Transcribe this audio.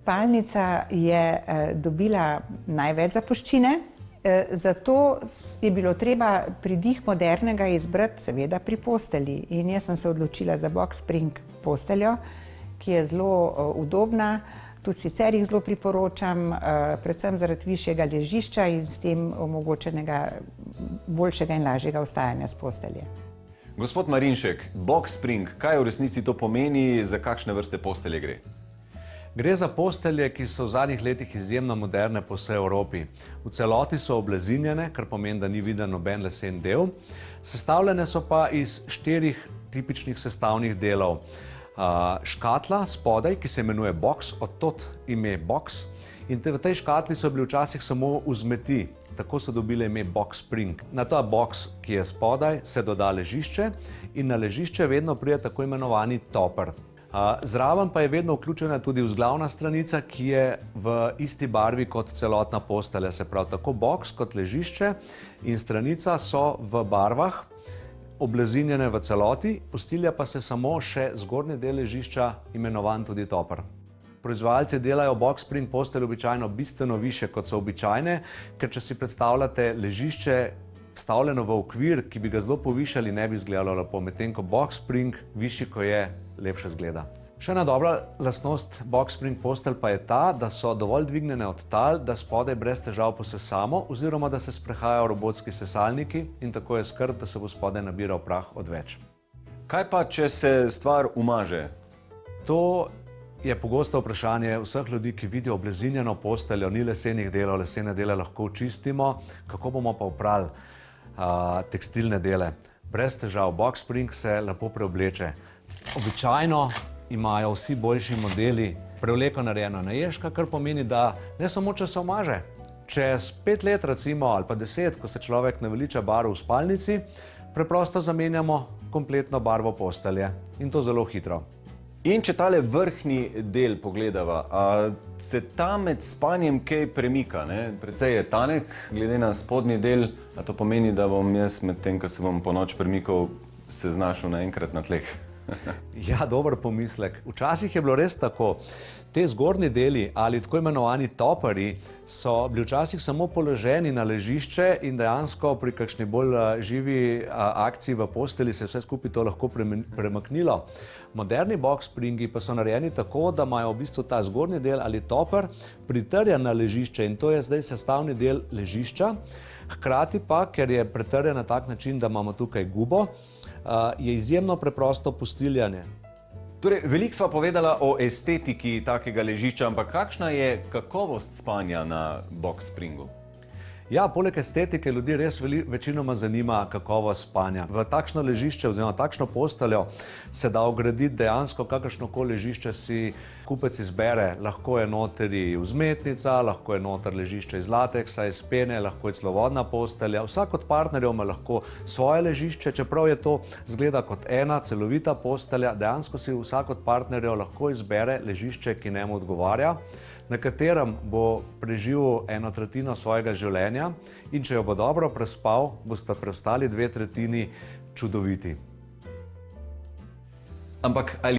spalnica je dobila največ zapuščine, zato je bilo treba pridih modernega izbrati seveda pri postelji. In jaz sem se odločila za box spring posteljo, ki je zelo udobna, tudi sicer jih zelo priporočam, predvsem zaradi višjega ležišča in s tem omogočenega boljšega in lažjega vstajanja s postelje. Gospod Marinšek, box spring, kaj v resnici to pomeni, za kakšne vrste postelje gre? Gre za postelje, ki so v zadnjih letih izjemno moderne po vsej Evropi. V celoti so oblazinjene, kar pomeni, da ni viden noben lesen del. Sestavljene so pa iz 4 tipičnih sestavnih delov. Škatla spodaj, ki se imenuje box, od tod ime box. In v tej škatli so bili včasih samo vzmeti, tako so dobile ime box spring. Na ta box, ki je spodaj, se doda ležišče in na ležišče vedno pride tako imenovani topper. Zraven pa je vedno vključena tudi vzglavna stranica, ki je v isti barvi kot celotna postelja, se pravi tako box kot ležišče in stranica so v barvah oblazinjene v celoti, postilja pa se samo še zgornji del ležišča, imenovan tudi topper. Proizvajalci delajo box spring postelje običajno bistveno više, kot so običajne, ker če si predstavljate ležišče vstavljeno v okvir, ki bi ga zelo povišali, ne bi izgledalo lepo, medtem ko box spring, višji ko je, lepše zgleda. Še ena dobra lastnost box spring postelj pa je ta, da so dovolj dvignjene od tal, da spodaj brez težav posesamo, oziroma da se sprehajajo robotski sesalniki in tako je skrb, da se bo spodaj nabiral prah odveč. Kaj pa, če se stvar umaže? To je pogosto vprašanje vseh ljudi, ki vidijo oblazinjeno posteljo, ni lesenih delov, lesene dele lahko očistimo, kako bomo pa oprali tekstilne dele. Brez težav, box spring se lepo preobleče. Običajno imajo vsi boljši modeli prevleko narejeno na ježka, kar pomeni, da ne samo, če se omaže. Čez 5 let recimo, ali pa 10, ko se človek naveliča barv v spalnici, preprosto zamenjamo kompletno barvo postelje in to zelo hitro. In če tale vrhnji del pogledava, se ta med spanjem kaj premika, ne? Precej je tanek, glede na spodnji del, a to pomeni, da bom jaz med tem, ko se bom po noč premikal, se znašel naenkrat na tleh. Ja, dober pomislek. Včasih je bilo res tako. Te zgornji deli ali tako imenovani topperji so bili včasih samo položeni na ležišče in dejansko pri kakšni bolj živi akciji v postelji se vse skupaj to lahko premaknilo. Moderni box springi pa so narejeni tako, da imajo v bistvu ta zgornji del ali topper pritrjen na ležišče in to je zdaj sestavni del ležišča. Hkrati pa, ker je pritrjen na tak način, da imamo tukaj gubo, je izjemno preprosto postiljanje. Torej, veliko sva povedala o estetiki takega ležišča, ampak kakšna je kakovost spanja na box springu? Ja, poleg estetike ljudi res večinoma zanima kakovost spanja. V takšno ležišče oziroma takšno posteljo se da vgraditi dejansko kakršnokoli ležišče si kupec izbere. Lahko je notri vzmetnica, lahko je noter ležišče iz lateksa, iz pene, lahko je celo vodna postelja. Vsak od partnerjev ima lahko svoje ležišče, čeprav je to zgleda kot ena celovita postelja. Dejansko si vsak od partnerjev lahko izbere ležišče, ki njemu odgovarja, na katerem bo preživel 1/3 svojega življenja in če jo bo dobro prespal, bosta preostali 2/3 čudoviti. Ampak ali